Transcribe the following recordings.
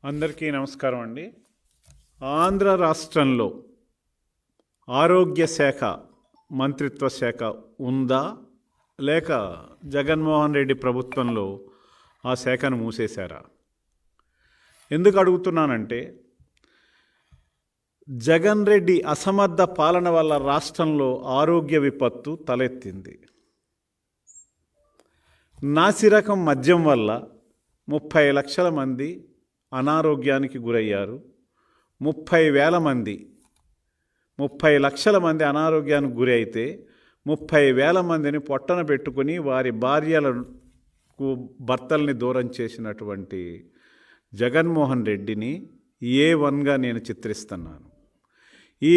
అందరికీ నమస్కారం అండి. ఆంధ్ర రాష్ట్రంలో ఆరోగ్య శాఖ మంత్రిత్వ శాఖ ఉందా లేక జగన్మోహన్ రెడ్డి ప్రభుత్వంలో ఆ శాఖను మూసేశారా? ఎందుకు అడుగుతున్నానంటే, జగన్ రెడ్డి అసమర్థ పాలన వల్ల రాష్ట్రంలో ఆరోగ్య విపత్తు తలెత్తింది. నాసిరకం మద్యం వల్ల 30 లక్షల మంది అనారోగ్యానికి గురయ్యారు. 30 లక్షల మంది అనారోగ్యానికి గురి అయితే 30,000 మందిని పొట్టన పెట్టుకుని వారి భార్యలకు భర్తల్ని దూరం చేసినటువంటి జగన్మోహన్ రెడ్డిని A1గా నేను చిత్రిస్తున్నాను. ఈ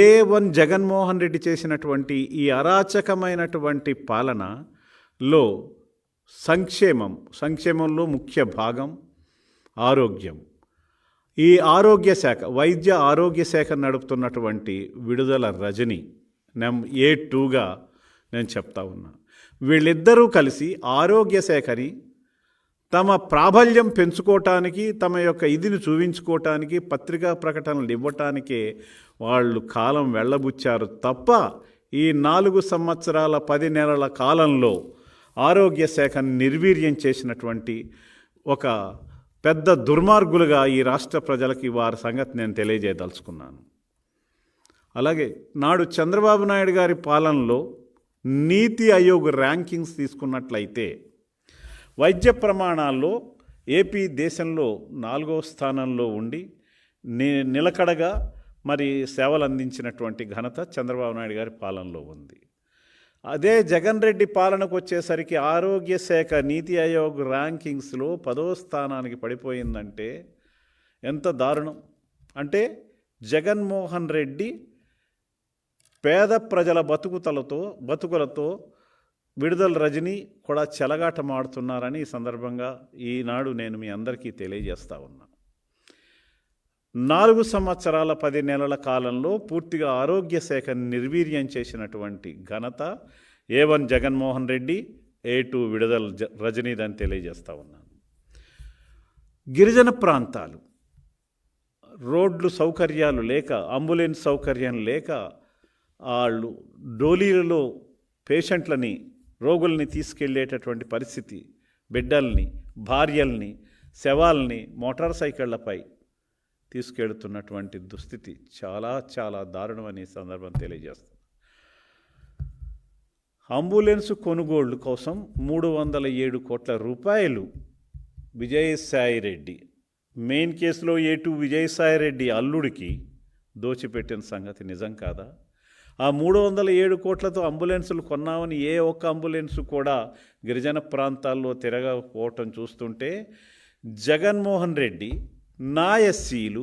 A1 జగన్మోహన్ రెడ్డి చేసినటువంటి ఈ అరాచకమైనటువంటి పాలనలో సంక్షేమంలో ముఖ్య భాగం ఆరోగ్యం. ఈ ఆరోగ్య శాఖ, వైద్య ఆరోగ్య శాఖ నడుపుతున్నటువంటి విడుదల రజని A2గా నేను చెప్తా ఉన్నా. వీళ్ళిద్దరూ కలిసి ఆరోగ్య శాఖని తమ ప్రాబల్యం పెంచుకోవటానికి, తమ యొక్క ఇదిని చూపించుకోవటానికి, పత్రికా ప్రకటనలు ఇవ్వటానికే వాళ్ళు కాలం వెళ్ళబుచ్చారు తప్ప ఈ 4 సంవత్సరాల 10 నెలల కాలంలో ఆరోగ్య శాఖను నిర్వీర్యం చేసినటువంటి ఒక పెద్ద దుర్మార్గులుగా ఈ రాష్ట్ర ప్రజలకి వారి సంగతి నేను తెలియజేయదలుచుకున్నాను. అలాగే నాడు చంద్రబాబు నాయుడు గారి పాలనలో నీతి ఆయోగ్ ర్యాంకింగ్స్ తీసుకున్నట్లయితే వైద్య ప్రమాణాల్లో ఏపీ దేశంలో 4వ స్థానంలో ఉండి నిలకడగా మరి సేవలు అందించినటువంటి ఘనత చంద్రబాబు నాయుడు గారి పాలనలో ఉంది. అదే జగన్ రెడ్డి పాలనకు వచ్చేసరికి ఆరోగ్య శాఖ నీతి ఆయోగ్ ర్యాంకింగ్స్లో 10వ స్థానానికి పడిపోయిందంటే ఎంత దారుణం! అంటే జగన్మోహన్ రెడ్డి పేద ప్రజల బతుకులతో విడుదల రజని కూడా చెలగాటమాడుతున్నారని ఈ సందర్భంగా ఈనాడు నేను మీ అందరికీ తెలియజేస్తా ఉన్నా. 4 సంవత్సరాల 10 నెలల కాలంలో పూర్తిగా ఆరోగ్య శాఖను నిర్వీర్యం చేసినటువంటి ఘనత A1 జగన్మోహన్ రెడ్డి, A2 విడుదల రజనీదని తెలియజేస్తా ఉన్నాను. గిరిజన ప్రాంతాలు రోడ్లు సౌకర్యాలు లేక, అంబులెన్స్ సౌకర్యం లేక వాళ్ళు డోలీలలో పేషెంట్లని, రోగుల్ని తీసుకెళ్లేటటువంటి పరిస్థితి, బిడ్డల్ని, భార్యల్ని, శవాల్ని మోటార్ సైకిళ్లపై తీసుకెళ్తున్నటువంటి దుస్థితి చాలా చాలా దారుణమని సందర్భం తెలియజేస్తుంది. అంబులెన్స్ కొనుగోళ్లు కోసం 307 కోట్ల రూపాయలు విజయసాయిరెడ్డి, మెయిన్ కేసులో A2 విజయసాయిరెడ్డి అల్లుడికి దోచిపెట్టిన సంగతి నిజం కాదా? ఆ 307 కోట్లతో అంబులెన్సులు కొన్నామని ఏ ఒక్క అంబులెన్సు కూడా గిరిజన ప్రాంతాల్లో తిరగకపోవటం చూస్తుంటే జగన్మోహన్ రెడ్డి నా ఎస్సీలు,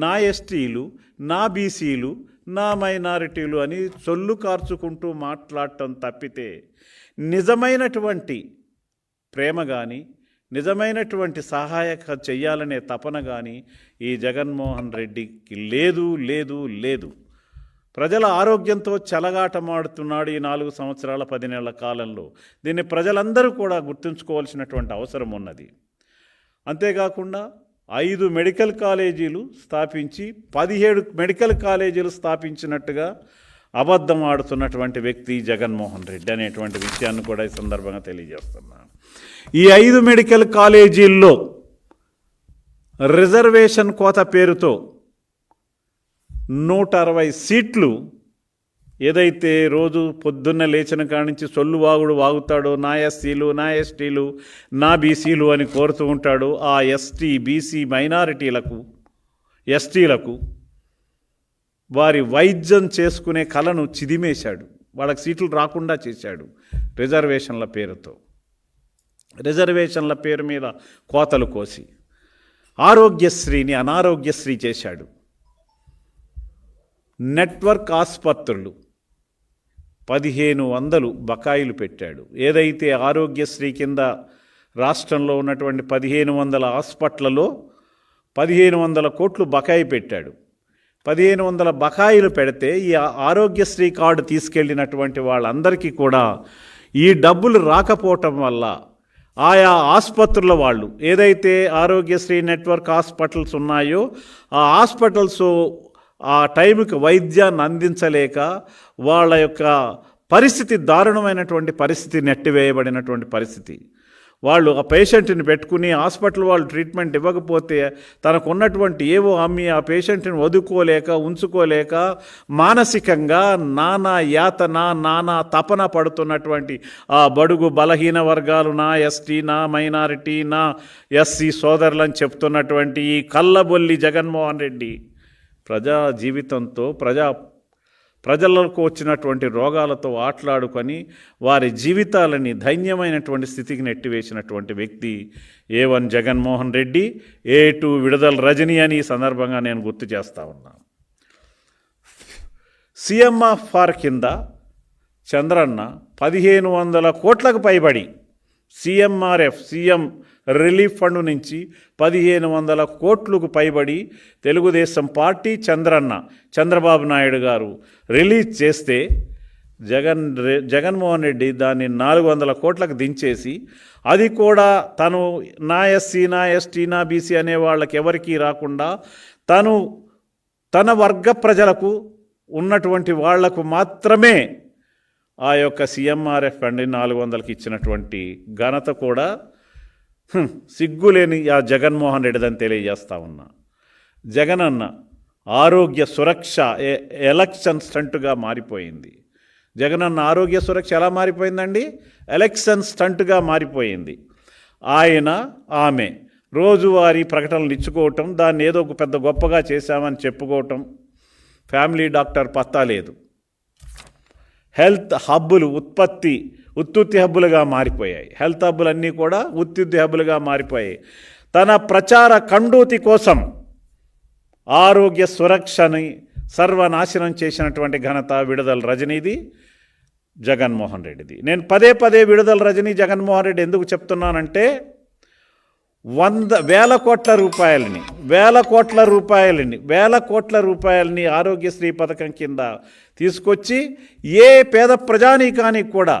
నా ఎస్టీలు, నా బీసీలు, నా మైనారిటీలు అని చొల్లు కార్చుకుంటూ మాట్లాడటం తప్పితే నిజమైనటువంటి ప్రేమ కానీ, నిజమైనటువంటి సహాయక చెయ్యాలనే తపన కానీ ఈ జగన్మోహన్ రెడ్డికి లేదు. ప్రజల ఆరోగ్యంతో చెలగాటమాడుతున్నాడు ఈ 4 సంవత్సరాల 10 నెలల కాలంలో. దీన్ని ప్రజలందరూ కూడా గుర్తుంచుకోవాల్సినటువంటి అవసరం ఉన్నది. అంతేకాకుండా 5 మెడికల్ కాలేజీలు స్థాపించి 17 మెడికల్ కాలేజీలు స్థాపించినట్టుగా అబద్ధం ఆడుతున్నటువంటి వ్యక్తి జగన్మోహన్ రెడ్డి అనేటువంటి విషయాన్ని కూడా ఈ సందర్భంగా తెలియజేస్తున్నాను. ఈ 5 మెడికల్ కాలేజీల్లో రిజర్వేషన్ కోత పేరుతో 160 సీట్లు ఏదైతే రోజు పొద్దున్న లేచిన కాడి నుంచి సొల్లు వాగుతాడో, నా ఎస్సీలు, నా ఎస్టీలు, నా బీసీలు అని కోరుతూ ఉంటాడో ఆ ఎస్టీ, బీసీ మైనారిటీలకు, ఎస్టీలకు వారి వైద్యం చేసుకునే కళను చిదిమేశాడు. వాళ్ళకి సీట్లు రాకుండా చేశాడు రిజర్వేషన్ల పేరుతో. రిజర్వేషన్ల పేరు మీద కోతలు కోసి ఆరోగ్యశ్రీని అనారోగ్యశ్రీ చేశాడు. నెట్వర్క్ ఆసుపత్రులు 1500 బకాయిలు పెట్టాడు. ఏదైతే ఆరోగ్యశ్రీ కింద రాష్ట్రంలో ఉన్నటువంటి 1500 హాస్పిటళ్లలో 1500 కోట్లు బకాయి పెట్టాడు. 1500 బకాయిలు పెడితే ఈ ఆరోగ్యశ్రీ కార్డు తీసుకెళ్ళినటువంటి వాళ్ళందరికీ కూడా ఈ డబ్బులు రాకపోవటం వల్ల ఆయా ఆసుపత్రుల వాళ్ళు ఏదైతే ఆరోగ్యశ్రీ నెట్వర్క్ హాస్పిటల్స్ ఉన్నాయో ఆ హాస్పిటల్స్ ఆ టైంకి వైద్యాన్ని అందించలేక వాళ్ళ యొక్క పరిస్థితి దారుణమైనటువంటి పరిస్థితి, నెట్టివేయబడినటువంటి పరిస్థితి. వాళ్ళు ఆ పేషెంట్ని పెట్టుకుని హాస్పిటల్ వాళ్ళు ట్రీట్మెంట్ ఇవ్వకపోతే తనకున్నటువంటి ఏవో అమ్మి ఆ పేషెంట్ని వదుకోలేక ఉంచుకోలేక మానసికంగా నానా యాతన నానా తపన పడుతున్నటువంటి ఆ బడుగు బలహీన వర్గాలు, నా ఎస్టీ, నా మైనారిటీ, నా ఎస్సీ సోదరులని చెప్తున్నటువంటి ఈ కల్లబొల్లి జగన్మోహన్ రెడ్డి ప్రజా జీవితంతో ప్రజలకు వచ్చినటువంటి రోగాలతో ఆటలాడుకొని వారి జీవితాలని దైన్యమైనటువంటి స్థితికి నెట్టివేసినటువంటి వ్యక్తి A1 జగన్మోహన్ రెడ్డి, A2 విడుదల రజని అని ఈ సందర్భంగా నేను గుర్తు చేస్తూ ఉన్నాను. CMFR కింద చంద్రన్న 1500 కోట్లకు పైబడి CMRF సీఎం రిలీఫ్ ఫండ్ నుంచి 1500 కోట్లకు పైబడి తెలుగుదేశం పార్టీ చంద్రబాబు నాయుడు గారు రిలీజ్ చేస్తే జగన్మోహన్ రెడ్డి దాన్ని 400 కోట్లకు దించేసి అది కూడా తను నా ఎస్సీ, నా ఎస్టీ, నా బీసీ అనే వాళ్ళకి ఎవరికీ రాకుండా తన వర్గ ప్రజలకు ఉన్నటువంటి వాళ్లకు మాత్రమే ఆ యొక్క CMRF ఫండ్ 400కి ఇచ్చినటువంటి ఘనత కూడా సిగ్గులేని ఆ జగన్మోహన్ రెడ్డిదని తెలియజేస్తా ఉన్నా. జగనన్న ఆరోగ్య సురక్ష ఎలక్షన్ స్టంట్గా మారిపోయింది. జగనన్న ఆరోగ్య సురక్ష ఎలా మారిపోయిందండి? ఎలక్షన్ స్టంట్గా మారిపోయింది. ఆమె రోజువారీ ప్రకటనలు ఇచ్చుకోవటం, దాన్ని ఏదో ఒక పెద్ద గొప్పగా చేశామని చెప్పుకోవటం, ఫ్యామిలీ డాక్టర్ పత్తా లేదు. హెల్త్ హబ్బులు ఉత్పత్తి హబ్బులుగా మారిపోయాయి. హెల్త్ హబ్బులన్నీ కూడా ఉత్పత్తి హబ్బులుగా మారిపోయాయి. తన ప్రచార కండూతి కోసం ఆరోగ్య సురక్షని సర్వనాశనం చేసినటువంటి ఘనత విడుదల రజనీది, జగన్మోహన్ రెడ్డిది. నేను పదే విడుదల రజనీ జగన్మోహన్ రెడ్డి ఎందుకు చెప్తున్నానంటే వేల కోట్ల రూపాయలని ఆరోగ్యశ్రీ పథకం కింద తీసుకొచ్చి ఏ పేద ప్రజానీకానికి కూడా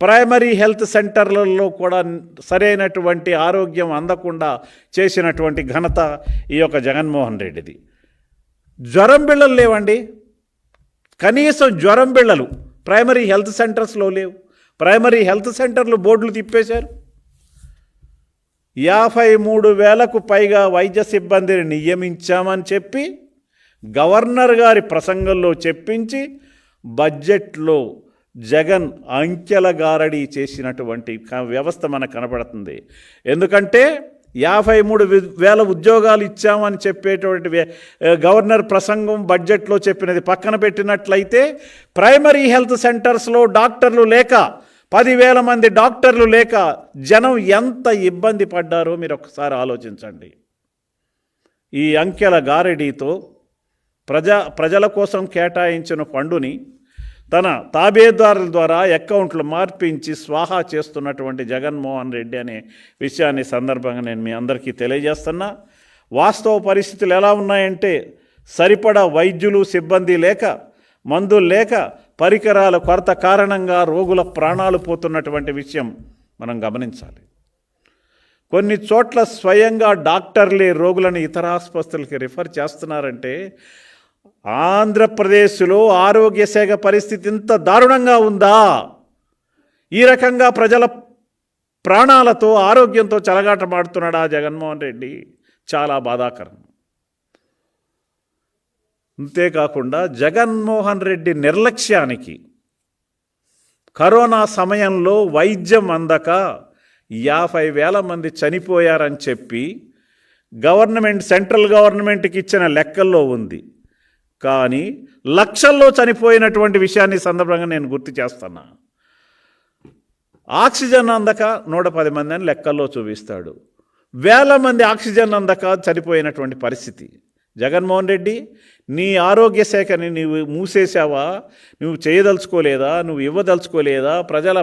ప్రైమరీ హెల్త్ సెంటర్లలో కూడా సరైనటువంటి ఆరోగ్యం అందకుండా చేసినటువంటి ఘనత ఈ యొక్క జగన్మోహన్ రెడ్డిది. జ్వరం బిళ్ళలు లేవండి, కనీసం జ్వరం బిళ్ళలు ప్రైమరీ హెల్త్ సెంటర్స్లో లేవు. ప్రైమరీ హెల్త్ సెంటర్లు బోర్డులు తిప్పేశారు. 53,000కు పైగా వైద్య సిబ్బందిని నియమించామని చెప్పి గవర్నర్ గారి ప్రసంగంలో చెప్పించి బడ్జెట్లో జగన్ అంకెల గారడీ చేసినటువంటి వ్యవస్థ మనకు కనపడుతుంది. ఎందుకంటే 53,000 ఉద్యోగాలు ఇచ్చామని చెప్పేటువంటి గవర్నర్ ప్రసంగం బడ్జెట్లో చెప్పినది పక్కన పెట్టినట్లయితే ప్రైమరీ హెల్త్ సెంటర్స్లో డాక్టర్లు లేక 10,000 మంది డాక్టర్లు లేక జనం ఎంత ఇబ్బంది పడ్డారో మీరు ఒకసారి ఆలోచించండి. ఈ అంకెల గారడీతో ప్రజల కోసం కేటాయించిన ఫండుని తన తాబేదారుల ద్వారా అకౌంట్లు మార్పించి స్వాహా చేస్తున్నటువంటి జగన్మోహన్ రెడ్డి అనే విషయాన్ని సందర్భంగా నేను మీ అందరికీ తెలియజేస్తున్నా. వాస్తవ పరిస్థితులు ఎలా ఉన్నాయంటే సరిపడా వైద్యులు సిబ్బంది లేక, మందులు లేక, పరికరాల కొరత కారణంగా రోగుల ప్రాణాలు పోతున్నటువంటి విషయం మనం గమనించాలి. కొన్ని చోట్ల స్వయంగా డాక్టర్లే రోగులను ఇతర ఆసుపత్రులకి రిఫర్ చేస్తున్నారంటే ఆంధ్రప్రదేశ్లో ఆరోగ్య శాఖ పరిస్థితి ఇంత దారుణంగా ఉందా? ఈ రకంగా ప్రజల ప్రాణాలతో ఆరోగ్యంతో చెలగాటమాడుతున్నాడా జగన్మోహన్ రెడ్డి? చాలా బాధాకరం. అంతేకాకుండా జగన్మోహన్ రెడ్డి నిర్లక్ష్యానికి కరోనా సమయంలో వైద్యం అందక 50,000 మంది చనిపోయారని చెప్పి సెంట్రల్ గవర్నమెంట్కి ఇచ్చిన లెక్కల్లో ఉంది. కానీ లక్షల్లో చనిపోయినటువంటి విషయాన్ని సందర్భంగా నేను గుర్తు చేస్తున్నా. ఆక్సిజన్ అందక 110 మంది అని లెక్కల్లో చూపిస్తాడు. 1,000 మంది ఆక్సిజన్ అందక చనిపోయినటువంటి పరిస్థితి. జగన్మోహన్ రెడ్డి, నీ ఆరోగ్య శాఖని నువ్వు మూసేసావా? నువ్వు చేయదలుచుకోలేదా? నువ్వు ఇవ్వదలుచుకోలేదా? ప్రజల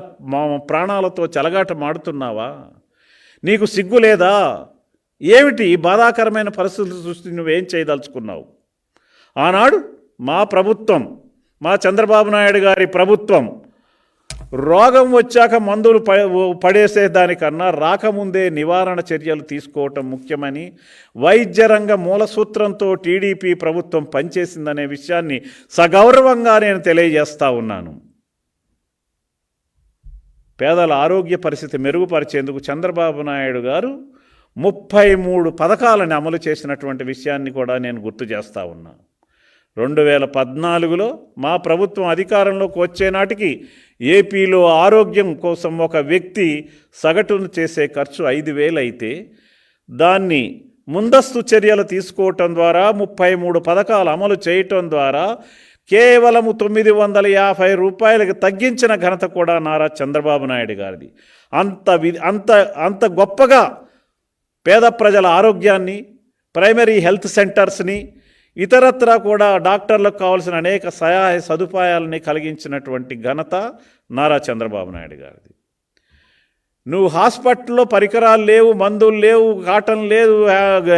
ప్రాణాలతో చెలగాట మాడుతున్నావా? నీకు సిగ్గు లేదా? ఏమిటి బాధాకరమైన పరిస్థితులు చూసి నువ్వేం చేయదలుచుకున్నావు? ఆనాడు మా ప్రభుత్వం, మా చంద్రబాబు నాయుడు గారి ప్రభుత్వం రోగం వచ్చాక మందులు పడేసే దానికన్నా రాకముందే నివారణ చర్యలు తీసుకోవటం ముఖ్యమని వైద్య రంగ మూలసూత్రంతో టీడీపీ ప్రభుత్వం పనిచేసిందనే విషయాన్ని సగౌరవంగా నేను తెలియజేస్తా ఉన్నాను. పేదల ఆరోగ్య పరిస్థితి మెరుగుపరిచేందుకు చంద్రబాబు నాయుడు గారు 33 పథకాలను అమలు చేసినటువంటి విషయాన్ని కూడా నేను గుర్తు చేస్తూ ఉన్నా. 2014లో మా ప్రభుత్వం అధికారంలోకి వచ్చే నాటికి ఏపీలో ఆరోగ్యం కోసం ఒక వ్యక్తి సగటును చేసే ఖర్చు 5,000 అయితే దాన్ని ముందస్తు చర్యలు తీసుకోవటం ద్వారా 33 పథకాలు అమలు చేయటం ద్వారా కేవలం 950 రూపాయలకు తగ్గించిన ఘనత కూడా నారా చంద్రబాబు నాయుడు గారిది. అంత గొప్పగా పేద ప్రజల ఆరోగ్యాన్ని, ప్రైమరీ హెల్త్ సెంటర్స్ని, ఇతరత్రా కూడా డాక్టర్లకు కావాల్సిన అనేక సహాయ సదుపాయాలని కలిగించినటువంటి ఘనత నారా చంద్రబాబు నాయుడు గారిది. నువ్వు హాస్పిటల్లో పరికరాలు లేవు, మందులు లేవు, కాటన్ లేదు,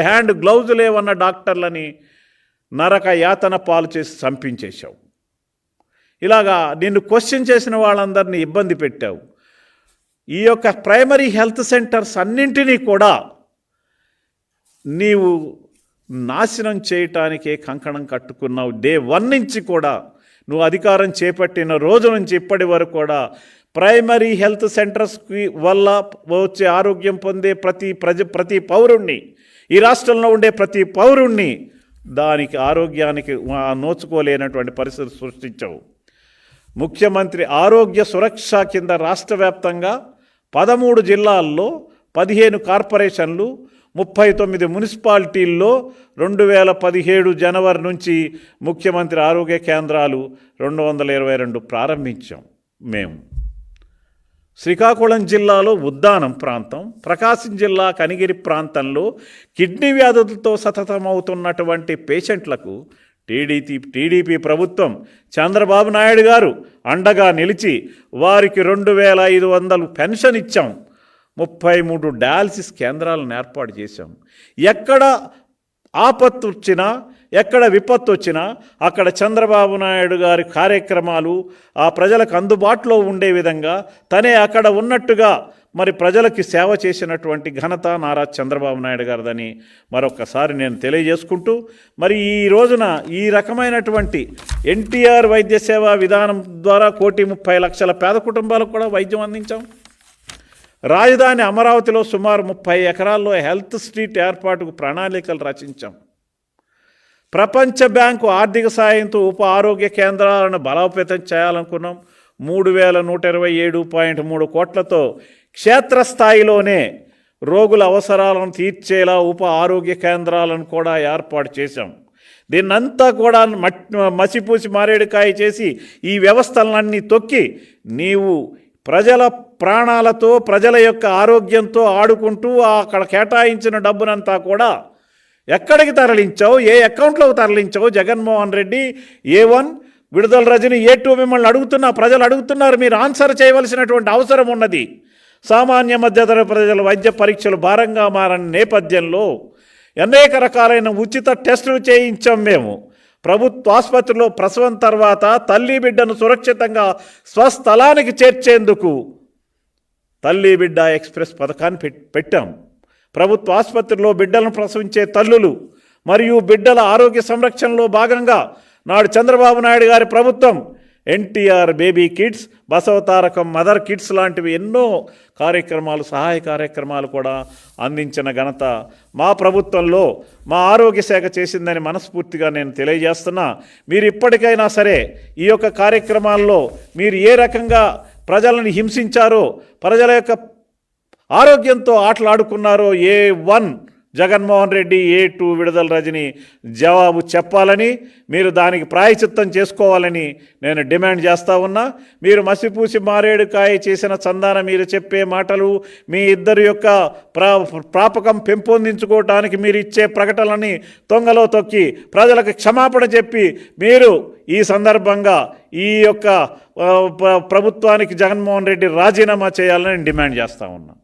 హ్యాండ్ గ్లౌజ్ లేవన్న డాక్టర్లని నరక యాతన పాలు చేసి చంపించేశావు. ఇలాగా నిన్ను క్వశ్చన్ చేసిన వాళ్ళందరినీ ఇబ్బంది పెట్టావు. ఈ యొక్క ప్రైమరీ హెల్త్ సెంటర్స్ అన్నింటినీ కూడా నీవు నాశనం చేయటానికే కంకణం కట్టుకున్నావు. డే 1 నుంచి కూడా నువ్వు అధికారం చేపట్టిన రోజు నుంచి ఇప్పటి వరకు కూడా ప్రైమరీ హెల్త్ సెంటర్స్కి వల్ల వచ్చే ఆరోగ్యం పొందే ప్రతి పౌరుణ్ణి, ఈ రాష్ట్రంలో ఉండే ప్రతి పౌరుణ్ణి దానికి ఆరోగ్యానికి నోచుకోలేనటువంటి పరిస్థితి సృష్టించావు. ముఖ్యమంత్రి ఆరోగ్య సురక్ష కింద రాష్ట్ర వ్యాప్తంగా 13 జిల్లాల్లో 15 కార్పొరేషన్లు, 39 మున్సిపాలిటీల్లో 2017 జనవరి నుంచి ముఖ్యమంత్రి ఆరోగ్య కేంద్రాలు 222 ప్రారంభించాం మేము. శ్రీకాకుళం జిల్లాలో ఉద్దానం ప్రాంతం, ప్రకాశం జిల్లా కనిగిరి ప్రాంతంలో కిడ్నీ వ్యాధులతో సతతమవుతున్నటువంటి పేషెంట్లకు టీడీపీ ప్రభుత్వం చంద్రబాబు నాయుడు గారు అండగా నిలిచి వారికి 2,500 పెన్షన్ ఇచ్చాం. 33 డయాలసిస్ కేంద్రాలను ఏర్పాటు చేశాం. ఎక్కడ ఆపత్తు వచ్చినా, ఎక్కడ విపత్తు వచ్చినా అక్కడ చంద్రబాబు నాయుడు గారి కార్యక్రమాలు ఆ ప్రజలకు అందుబాటులో ఉండే విధంగా తనే అక్కడ ఉన్నట్టుగా మరి ప్రజలకి సేవ చేసినటువంటి ఘనత నారా చంద్రబాబు నాయుడు గారిదని మరొకసారి నేను తెలియజేసుకుంటూ, మరి ఈ రోజున ఈ రకమైనటువంటి ఎన్టీఆర్ వైద్య సేవా విధానం ద్వారా 1,30,00,000 పేద కుటుంబాలకు కూడా వైద్యం అందించాం. రాజధాని అమరావతిలో సుమారు 30 ఎకరాల్లో హెల్త్ స్ట్రీట్ ఏర్పాటుకు ప్రణాళికలు రచించాం. ప్రపంచ బ్యాంకు ఆర్థిక సాయంతో ఉప ఆరోగ్య కేంద్రాలను బలోపేతం చేయాలనుకున్నాం. 3,127.3 కోట్లతో క్షేత్రస్థాయిలోనే రోగుల అవసరాలను తీర్చేలా ఉప ఆరోగ్య కేంద్రాలను కూడా ఏర్పాటు చేశాం. దీన్నంతా కూడా మసిపూసి మారేడుకాయ చేసి ఈ వ్యవస్థలన్నీ తొక్కి నీవు ప్రజల ప్రాణాలతో, ప్రజల యొక్క ఆరోగ్యంతో ఆడుకుంటూ అక్కడ కేటాయించిన డబ్బునంతా కూడా ఎక్కడికి తరలించావు, ఏ అకౌంట్లోకి తరలించావు? జగన్మోహన్ రెడ్డి, A1, విడుదల రజని, A2 మిమ్మల్ని అడుగుతున్నా, ప్రజలు అడుగుతున్నారు. మీరు ఆన్సర్ చేయవలసినటువంటి అవసరం ఉన్నది. సామాన్య మధ్యతరగతి ప్రజల వైద్య పరీక్షలు భారంగా మారని నేపథ్యంలో అనేక రకాలైన ఉచిత టెస్టులు చేయించాం మేము. ప్రభుత్వ ఆసుపత్రిలో ప్రసవం తర్వాత తల్లి బిడ్డను సురక్షితంగా స్వస్థలానికి చేర్చేందుకు తల్లి బిడ్డ ఎక్స్ప్రెస్ పథకాన్ని పెట్టాం. ప్రభుత్వ ఆసుపత్రిలో బిడ్డలను ప్రసవించే తల్లులు మరియు బిడ్డల ఆరోగ్య సంరక్షణలో భాగంగా నాడు చంద్రబాబు నాయుడు గారి ప్రభుత్వం NTR baby kits, Basavatarakam mother kits లాంటివి ఎన్నో కార్యక్రమాలు, సహాయ కార్యక్రమాలు కూడా అందించిన ఘనత మా ప్రభుత్వంలో మా ఆరోగ్య శాఖ చేసిందని మనస్ఫూర్తిగా నేను తెలియజేస్తున్నా. మీరు ఇప్పటికైనా సరే ఈ యొక్క కార్యక్రమాల్లో మీరు ఏ రకంగా ప్రజలను హింసించారో, ప్రజల యొక్క ఆరోగ్యంతో ఆటలాడుకున్నారో A1 జగన్మోహన్ రెడ్డి, A2 విడుదల రజని జవాబు చెప్పాలని, మీరు దానికి ప్రాయశ్చిత్తం చేసుకోవాలని నేను డిమాండ్ చేస్తూ ఉన్నా. మీరు మసిపూసి మారేడుకాయ చేసిన చందాన మీరు చెప్పే మాటలు, మీ ఇద్దరి యొక్క ప్రాపకం పెంపొందించుకోవటానికి మీరు ఇచ్చే ప్రకటనలని తొంగలో తొక్కి ప్రజలకు క్షమాపణ చెప్పి మీరు ఈ సందర్భంగా ఈ యొక్క ప్రభుత్వానికి జగన్మోహన్ రెడ్డి రాజీనామా చేయాలని డిమాండ్ చేస్తూ ఉన్నా.